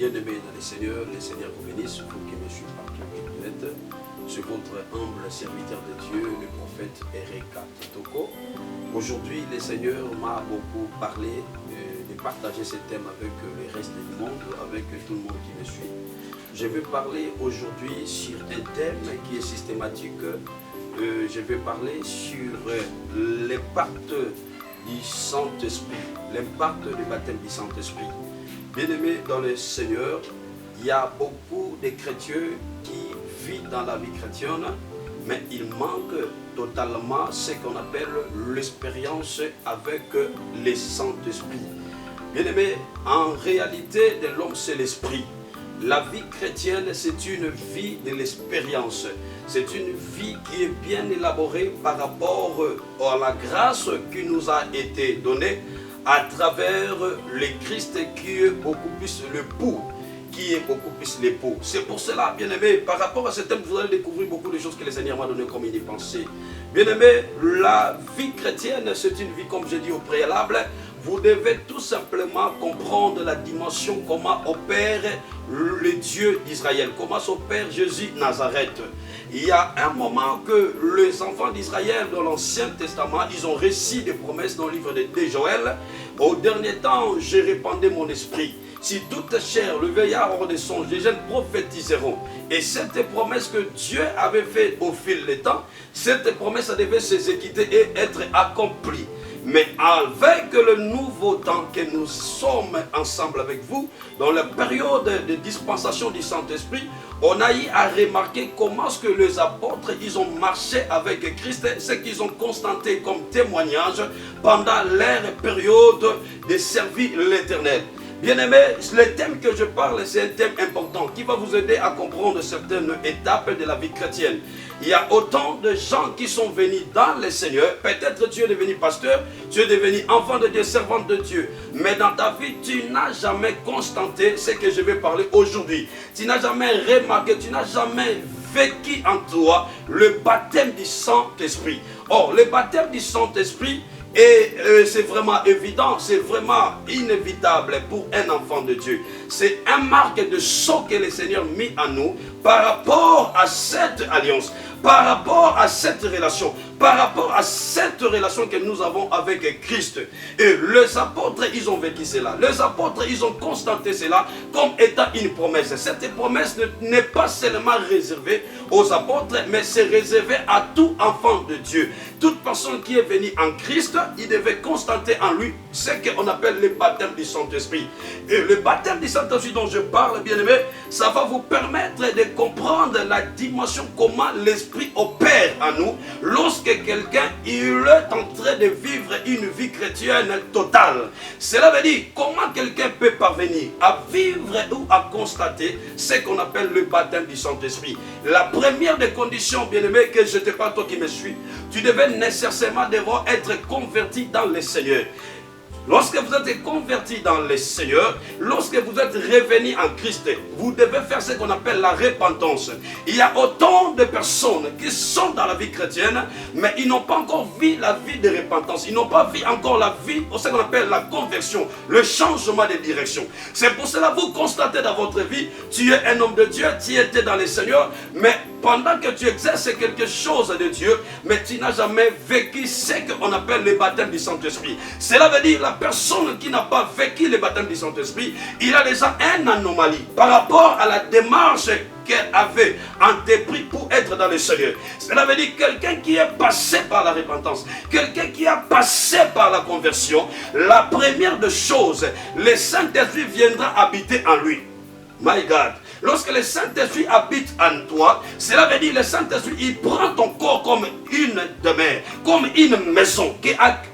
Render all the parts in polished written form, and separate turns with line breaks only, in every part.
Bien-aimés dans le Seigneur vous bénisse, vous qui me suivez partout où vous êtes. C'est votre humble serviteur de Dieu, le prophète Erika Kitoko. Aujourd'hui, le Seigneur m'a beaucoup parlé de partager ce thème avec le reste du monde, avec tout le monde qui me suit. Je vais parler aujourd'hui sur un thème qui est systématique. Je vais parler sur l'impact du Saint-Esprit, l'impact du baptême du Saint-Esprit. Bien-aimés dans le Seigneur, il y a beaucoup de chrétiens qui vivent dans la vie chrétienne, mais il manque totalement ce qu'on appelle l'expérience avec le Saint-Esprit. Bien-aimés, en réalité de l'homme, c'est l'esprit. La vie chrétienne, c'est une vie de l'expérience. C'est une vie qui est bien élaborée par rapport à la grâce qui nous a été donnée à travers le Christ qui est beaucoup plus le pour, qui est beaucoup plus l'époux. C'est pour cela, bien-aimés, par rapport à ce thème, vous allez découvrir beaucoup de choses que le Seigneur m'a donné comme une pensée. Bien-aimés, la vie chrétienne, c'est une vie, comme je dis au préalable, vous devez tout simplement comprendre la dimension, comment opère le Dieu d'Israël, comment s'opère Jésus Nazareth. Il y a un moment que les enfants d'Israël dans l'Ancien Testament, ils ont reçu des promesses dans le livre de Joël. Au dernier temps, je répandrai mon esprit. Si toute chair, le veillard aura des songes, les jeunes prophétiseront. Et cette promesse que Dieu avait faite au fil du temps, cette promesse devait s'exécuter et être accomplie. Mais avec le nouveau temps que nous sommes ensemble avec vous, dans la période de dispensation du Saint-Esprit, on a eu à remarquer comment est-ce que les apôtres, ils ont marché avec Christ, ce qu'ils ont constaté comme témoignage pendant leur période de servir l'Éternel. Bien-aimés, le thème que je parle, c'est un thème important qui va vous aider à comprendre certaines étapes de la vie chrétienne. Il y a autant de gens qui sont venus dans le Seigneur. Peut-être tu es devenu pasteur, tu es devenu enfant de Dieu, servante de Dieu. Mais dans ta vie, tu n'as jamais constaté ce que je vais parler aujourd'hui. Tu n'as jamais remarqué, tu n'as jamais vécu en toi le baptême du Saint-Esprit. Or, le baptême du Saint-Esprit, et c'est vraiment évident, c'est vraiment inévitable pour un enfant de Dieu. C'est un marque de sceau que le Seigneur a mis en nous par rapport à cette alliance, par rapport à cette relation, par rapport à cette relation que nous avons avec Christ. Et les apôtres, ils ont vécu cela. Les apôtres, ils ont constaté cela comme étant une promesse. Cette promesse n'est pas seulement réservée aux apôtres, mais c'est réservé à tout enfant de Dieu. Toute personne qui est venue en Christ, il devait constater en lui ce qu'on appelle le baptême du Saint-Esprit. Et le baptême du Saint-Esprit dont je parle, bien aimé, ça va vous permettre de comprendre la dimension, comment l'Esprit opère en nous lorsque quelqu'un il est en train de vivre une vie chrétienne totale. Cela veut dire comment quelqu'un peut parvenir à vivre ou à constater ce qu'on appelle le baptême du Saint-Esprit. La première des conditions, bien aimé, que je te parle, toi qui me suis, tu devais nécessairement devoir être converti dans le Seigneur. Lorsque vous êtes converti dans le Seigneur, lorsque vous êtes revenu en Christ, vous devez faire ce qu'on appelle la repentance. Il y a autant de personnes qui sont dans la vie chrétienne, mais ils n'ont pas encore vu la vie de repentance. Ils n'ont pas vu encore la vie, ce qu'on appelle la conversion, le changement de direction. C'est pour cela que vous constatez dans votre vie, tu es un homme de Dieu, tu étais dans le Seigneur, mais pendant que tu exerces quelque chose de Dieu, mais tu n'as jamais vécu ce qu'on appelle le baptême du Saint-Esprit. Cela veut dire la personne qui n'a pas vécu le baptême du Saint-Esprit, il a déjà une anomalie par rapport à la démarche qu'elle avait entrepris pour être dans le Seigneur. Cela veut dire quelqu'un qui est passé par la repentance, quelqu'un qui a passé par la conversion. La première des choses, le Saint-Esprit viendra habiter en lui. My God. Lorsque le Saint-Esprit habite en toi, cela veut dire que le Saint-Esprit, il prend ton corps comme une demeure, comme une maison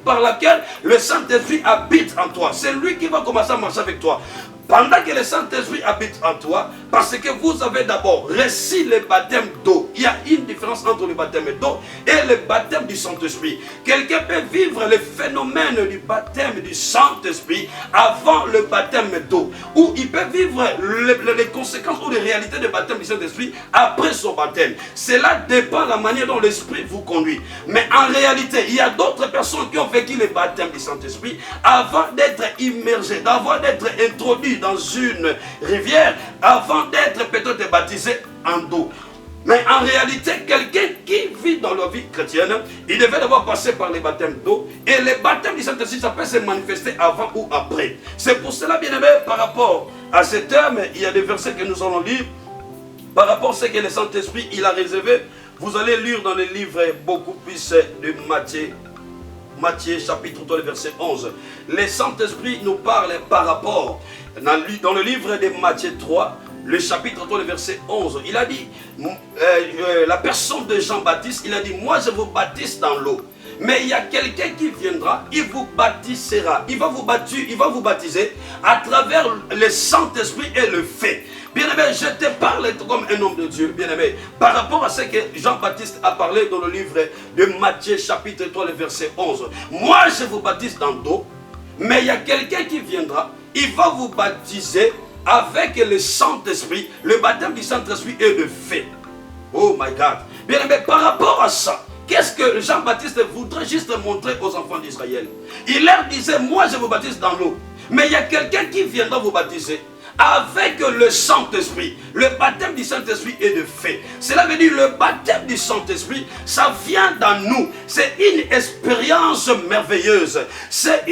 par laquelle le Saint-Esprit habite en toi. C'est lui qui va commencer à marcher avec toi. Pendant que le Saint-Esprit habite en toi, parce que vous avez d'abord reçu le baptême d'eau. Il y a une différence entre le baptême d'eau et le baptême du Saint-Esprit. Quelqu'un peut vivre le phénomène du baptême du Saint-Esprit avant le baptême d'eau. Ou il peut vivre les conséquences ou les réalités du baptême du Saint-Esprit après son baptême. Cela dépend de la manière dont l'Esprit vous conduit. Mais en réalité, il y a d'autres personnes qui ont vécu le baptême du Saint-Esprit avant d'être immergés, avant d'être introduits dans une rivière, avant d'être peut-être baptisés en d'eau. Mais en réalité, quelqu'un qui vit dans la vie chrétienne, il devait d'abord passer par les baptêmes d'eau. Et le baptême du Saint-Esprit, ça peut se manifester avant ou après. C'est pour cela, bien aimé, par rapport à ce terme, il y a des versets que nous allons lire. Par rapport à ce que le Saint-Esprit il a réservé, vous allez lire dans les livres beaucoup plus de Matthieu chapitre 3, verset 11. Le Saint-Esprit nous parle par rapport, dans le livre de Matthieu 3, le chapitre 3, le verset 11, il a dit, la personne de Jean-Baptiste, il a dit, moi je vous baptise dans l'eau. Mais il y a quelqu'un qui viendra, il vous baptisera, il va vous baptiser à travers le Saint-Esprit et le feu. Bien-aimé, je te parle comme un homme de Dieu, bien-aimé, par rapport à ce que Jean-Baptiste a parlé dans le livre de Matthieu chapitre 3, le verset 11. Moi je vous baptise dans l'eau, mais il y a quelqu'un qui viendra, il va vous baptiser avec le Saint-Esprit, le baptême du Saint-Esprit et le feu. Oh my God. Bien aimé, par rapport à ça, qu'est-ce que Jean-Baptiste voudrait juste montrer aux enfants d'Israël? Il leur disait, moi je vous baptise dans l'eau, mais il y a quelqu'un qui viendra vous baptiser avec le Saint-Esprit, le baptême du Saint-Esprit et de feu. Cela veut dire le baptême du Saint-Esprit, ça vient dans nous. C'est une expérience merveilleuse. C'est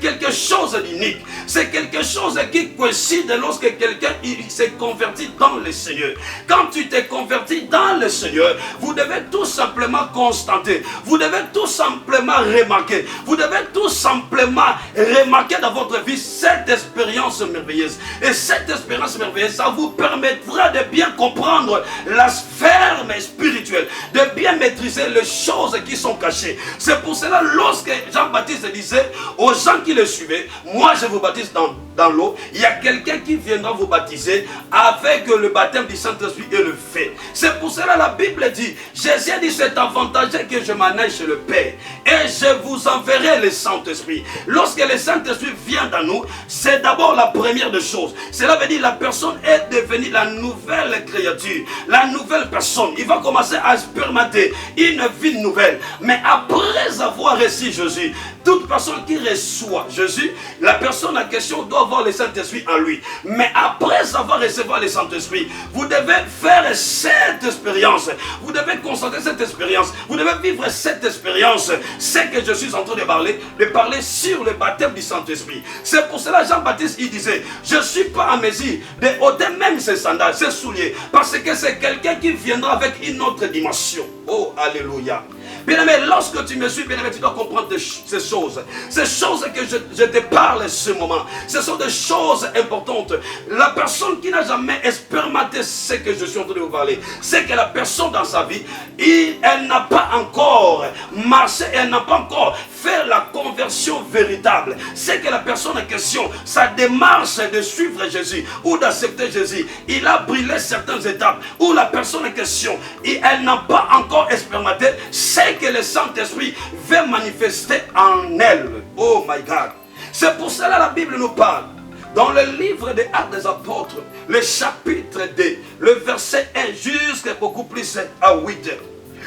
quelque chose d'unique. C'est quelque chose qui coïncide lorsque quelqu'un s'est converti dans le Seigneur. Quand tu t'es converti dans le Seigneur, vous devez tout simplement constater. Vous devez tout simplement remarquer. Vous devez tout simplement remarquer dans votre vie cette expérience merveilleuse. Et cette expérience merveilleuse, ça vous permettra de bien comprendre la sphère spirituelle, de bien maîtriser les choses qui sont cachées. C'est pour cela, lorsque Jean-Baptiste disait aux gens qui le suivaient, moi je vous baptise dans l'eau, il y a quelqu'un qui viendra vous baptiser avec le baptême du Saint-Esprit et le feu. C'est pour cela la Bible dit, Jésus a dit, c'est avantageux que je m'en aille chez le Père et je vous enverrai le Saint-Esprit. Lorsque le Saint-Esprit vient dans nous, c'est d'abord la première des choses. Cela veut dire la personne est devenue la nouvelle créature, la nouvelle personne. Il va commencer à expérimenter une vie nouvelle. Mais après avoir reçu Jésus, toute personne qui reçoit Jésus, la personne en question doit avoir le Saint-Esprit en lui. Mais après avoir reçu le Saint-Esprit, vous devez faire cette expérience. Vous devez constater cette expérience. Vous devez vivre cette expérience. C'est que je suis en train de parler sur le baptême du Saint-Esprit. C'est pour cela Jean-Baptiste il disait, je ne suis pas en mesure de ôter même ses sandales, ses souliers, parce que c'est quelqu'un qui viendra avec une autre dimension. Oh, alléluia. Bien-aimé, lorsque tu me suis, bien-aimé, tu dois comprendre ces choses. Ces choses que je te parle ce moment, ce sont des choses importantes. La personne qui n'a jamais expérimenté ce que je suis en train de vous parler, c'est que la personne dans sa vie, elle n'a pas encore marché, elle n'a pas encore fait la conversion véritable. C'est que la personne en question, sa démarche de suivre Jésus ou d'accepter Jésus, il a brûlé certaines étapes où la personne en question, elle n'a pas encore expérimenté ce que le Saint-Esprit veut manifester en elle. Oh my God. C'est pour cela la Bible nous parle. Dans le livre des Actes des Apôtres, le chapitre 2, le verset 1 jusqu'à beaucoup plus à 8.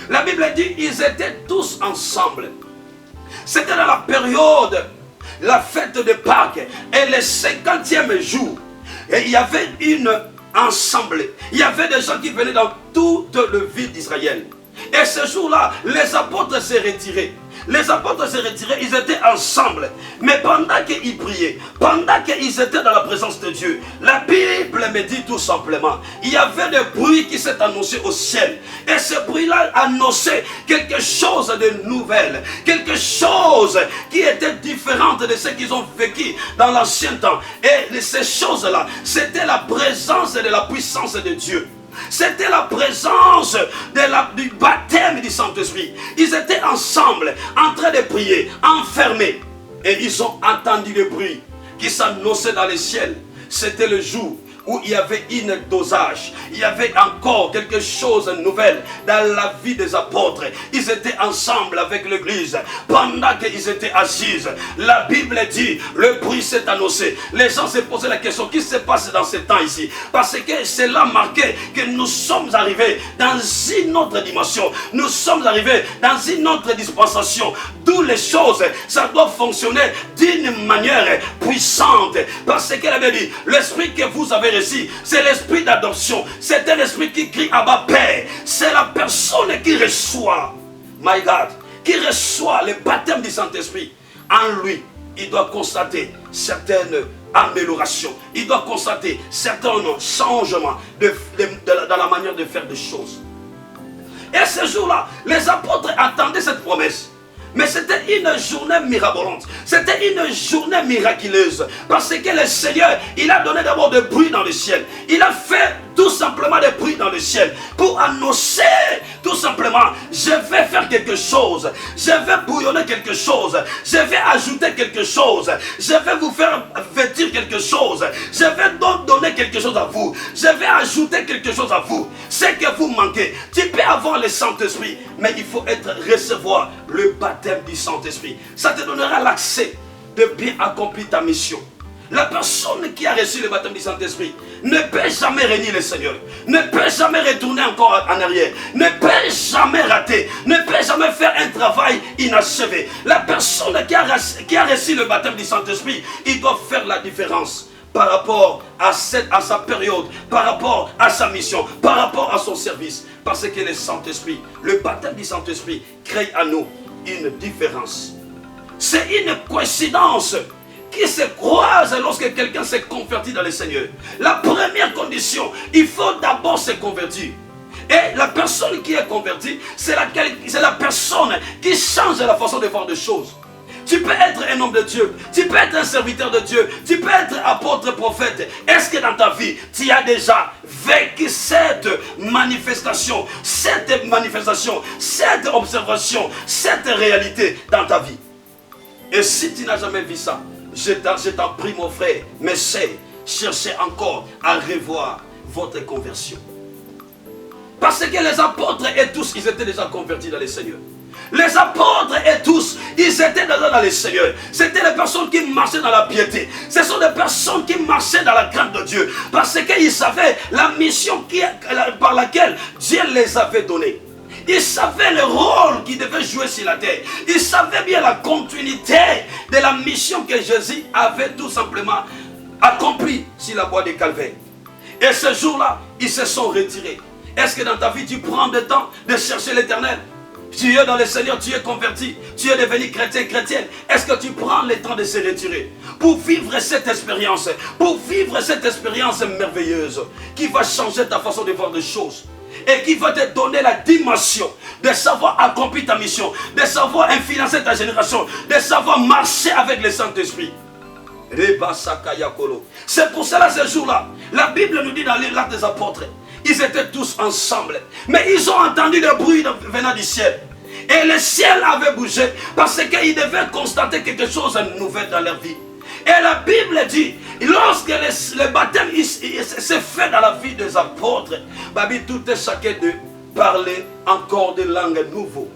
La Bible dit, ils étaient tous ensemble. C'était dans la période, la fête de Pâques et le 50e jour. Et il y avait une assemblée. Il y avait des gens qui venaient dans toute la ville d'Israël. Et ce jour-là, les apôtres s'est retirés. Les apôtres s'est retirés, ils étaient ensemble. Mais pendant qu'ils priaient, pendant qu'ils étaient dans la présence de Dieu, la Bible me dit tout simplement, il y avait des bruits qui s'est annoncé au ciel. Et ce bruit-là annonçait quelque chose de nouvel, quelque chose qui était différent de ce qu'ils ont vécu dans l'ancien temps. Et ces choses-là, c'était la présence de la puissance de Dieu. C'était la présence du baptême du Saint-Esprit. Ils étaient ensemble, en train de prier, enfermés. Et ils ont entendu le bruit qui s'annonçait dans le ciel. C'était le jour où il y avait une dosage, il y avait encore quelque chose de nouvel dans la vie des apôtres. Ils étaient ensemble avec l'église. Pendant qu'ils étaient assis, la Bible dit, le bruit s'est annoncé. Les gens se posaient la question, qu'est-ce qui se passe dans ce temps ici? Parce que cela marquait que nous sommes arrivés dans une autre dimension. Nous sommes arrivés dans une autre dispensation. D'où les choses, ça doit fonctionner d'une manière puissante. Parce qu'elle avait dit, l'esprit que vous avez reçu, c'est l'esprit d'adoption. C'est un esprit qui crie Abba Père. C'est la personne qui reçoit, my God, qui reçoit le baptême du Saint-Esprit. En lui, il doit constater certaines améliorations. Il doit constater certains changements dans la manière de faire des choses. Et ce jour-là, les apôtres attendaient cette promesse. Mais c'était une journée mirabolante. C'était une journée miraculeuse. Parce que le Seigneur, il a donné d'abord des bruits dans le ciel. Il a fait tout simplement des bruits dans le ciel. Pour annoncer tout simplement, je vais faire quelque chose. Je vais bouillonner quelque chose. Je vais ajouter quelque chose. Je vais vous faire vêtir quelque chose. Je vais donc donner quelque chose à vous. Je vais ajouter quelque chose à vous. C'est que vous manquez. Tu peux avoir le Saint-Esprit, mais il faut recevoir le baptême du Saint-Esprit. Ça te donnera l'accès de bien accomplir ta mission. La personne qui a reçu le baptême du Saint-Esprit ne peut jamais renier le Seigneur, ne peut jamais retourner encore en arrière, ne peut jamais rater, ne peut jamais faire un travail inachevé. La personne qui a reçu le baptême du Saint-Esprit, il doit faire la différence par rapport à sa période, par rapport à sa mission, par rapport à son service. Parce que le Saint-Esprit, le baptême du Saint-Esprit crée à nous une différence. C'est une coïncidence qui se croise lorsque quelqu'un s'est converti dans le Seigneur. La première condition, il faut d'abord se convertir. Et la personne qui est convertie, c'est la personne qui change la façon de voir des choses. Tu peux être un homme de Dieu, tu peux être un serviteur de Dieu, tu peux être apôtre, prophète. Est-ce que dans ta vie, tu as déjà vécu cette manifestation, cette observation, cette réalité dans ta vie? Et si tu n'as jamais vu ça, je t'en prie mon frère, mais cherchez encore à revoir votre conversion. Parce que les apôtres et tous, ils étaient déjà convertis dans le Seigneur. Les apôtres et tous, ils étaient déjà dans le Seigneur. C'était les personnes qui marchaient dans la piété. Ce sont des personnes qui marchaient dans la crainte de Dieu. Parce qu'ils savaient la mission par laquelle Dieu les avait donnés. Ils savaient le rôle qu'ils devaient jouer sur la terre. Ils savaient bien la continuité de la mission que Jésus avait tout simplement accomplie sur la voie de Calvaire. Et ce jour-là, ils se sont retirés. Est-ce que dans ta vie, tu prends le temps de chercher l'Éternel? Tu es dans le Seigneur, tu es converti, tu es devenu chrétien, chrétienne. Est-ce que tu prends le temps de se retirer pour vivre cette expérience, merveilleuse qui va changer ta façon de voir les choses et qui va te donner la dimension de savoir accomplir ta mission, de savoir influencer ta génération, de savoir marcher avec le Saint-Esprit. C'est pour cela ce jour-là, la Bible nous dit dans l'Acte des Apôtres, ils étaient tous ensemble, mais ils ont entendu le bruit venant du ciel. Et le ciel avait bougé parce qu'ils devaient constater quelque chose de nouvel dans leur vie. Et la Bible dit, lorsque le baptême s'est fait dans la vie des apôtres, tout est chacun de parler encore des langues nouvelles.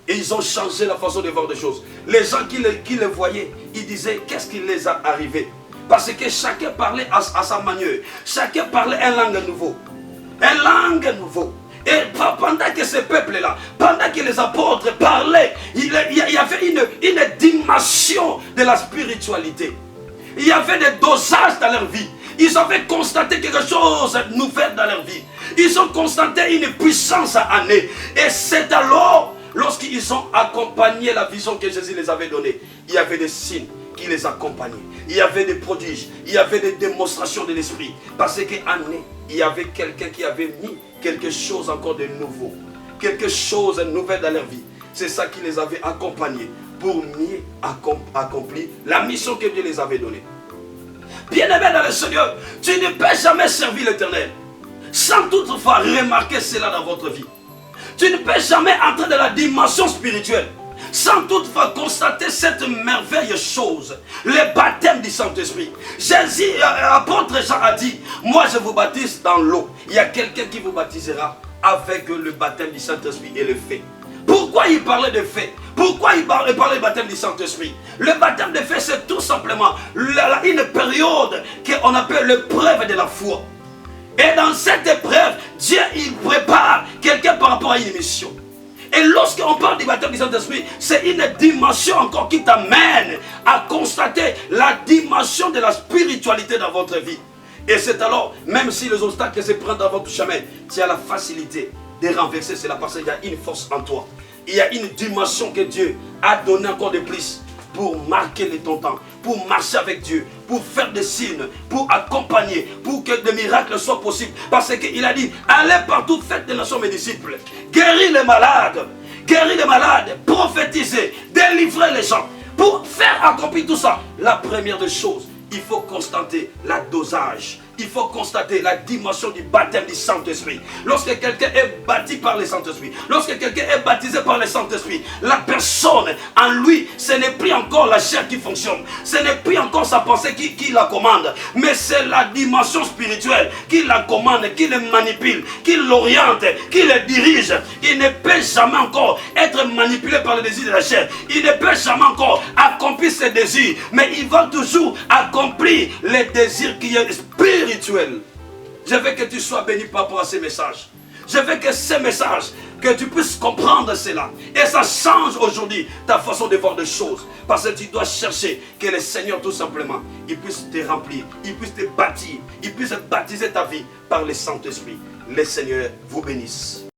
Et ils ont changé la façon de voir des choses. Les gens qui les voyaient, ils disaient, qu'est-ce qui les a arrivés? Parce que chacun parlait à sa manière. Chacun parlait une langue nouvelle. Une langue nouvelle. Et pendant que ce peuple-là, pendant que les apôtres parlaient, il y avait une dimension de la spiritualité. Il y avait des dosages dans leur vie. Ils avaient constaté quelque chose de nouvel dans leur vie. Ils ont constaté une puissance à année. Et c'est alors, lorsqu'ils ont accompagné la vision que Jésus les avait donnée, il y avait des signes qui les accompagnaient. Il y avait des prodiges, il y avait des démonstrations de l'esprit. Parce qu'en eux, il y avait quelqu'un qui avait mis quelque chose encore de nouveau. Quelque chose de nouvel dans leur vie. C'est ça qui les avait accompagnés pour mieux accomplir la mission que Dieu les avait donnée. Bien-aimé dans le Seigneur, tu ne peux jamais servir l'Éternel sans toutefois remarquer cela dans votre vie. Tu ne peux jamais entrer dans la dimension spirituelle sans toutefois constater cette merveilleuse chose, le baptême du Saint-Esprit. Jésus, apôtre Jean a dit, moi je vous baptise dans l'eau. Il y a quelqu'un qui vous baptisera avec le baptême du Saint-Esprit et le feu. Pourquoi il parlait de feu? Pourquoi il parlait du baptême du Saint-Esprit? Le baptême de feu, c'est tout simplement une période qu'on appelle l'épreuve de la foi. Et dans cette épreuve, Dieu il prépare quelqu'un par rapport à une mission. Et lorsqu'on parle du baptême du Saint-Esprit, c'est une dimension encore qui t'amène à constater la dimension de la spiritualité dans votre vie. Et c'est alors, même si les obstacles se prennent dans votre chemin, tu as la facilité de renverser cela parce qu'il y a une force en toi. Il y a une dimension que Dieu a donnée encore de plus pour marquer ton temps, pour marcher avec Dieu, pour faire des signes, pour accompagner, pour que des miracles soient possibles. Parce qu'il a dit, allez partout, faites des nations mes disciples, guéris les malades, prophétisez, délivrez les gens. Pour faire accomplir tout ça, la première des choses, il faut constater la dosage. Il faut constater la dimension du baptême du Saint-Esprit. Lorsque quelqu'un est baptisé par le Saint-Esprit, lorsque quelqu'un est baptisé par le Saint-Esprit, la personne en lui, ce n'est plus encore la chair qui fonctionne, ce n'est plus encore sa pensée qui la commande, mais c'est la dimension spirituelle qui la commande, qui le manipule, qui l'oriente, qui le dirige. Il ne peut jamais encore être manipulé par le désir de la chair. Il ne peut jamais encore accomplir ses désirs, mais il va toujours accomplir les désirs qui est spirituel. Je veux que tu sois béni par rapport à ces messages. Je veux que ces messages, que tu puisses comprendre cela. Et ça change aujourd'hui ta façon de voir les choses. Parce que tu dois chercher que le Seigneur tout simplement, il puisse te remplir, il puisse te bâtir, il puisse baptiser ta vie par le Saint-Esprit. Le Seigneur vous bénisse.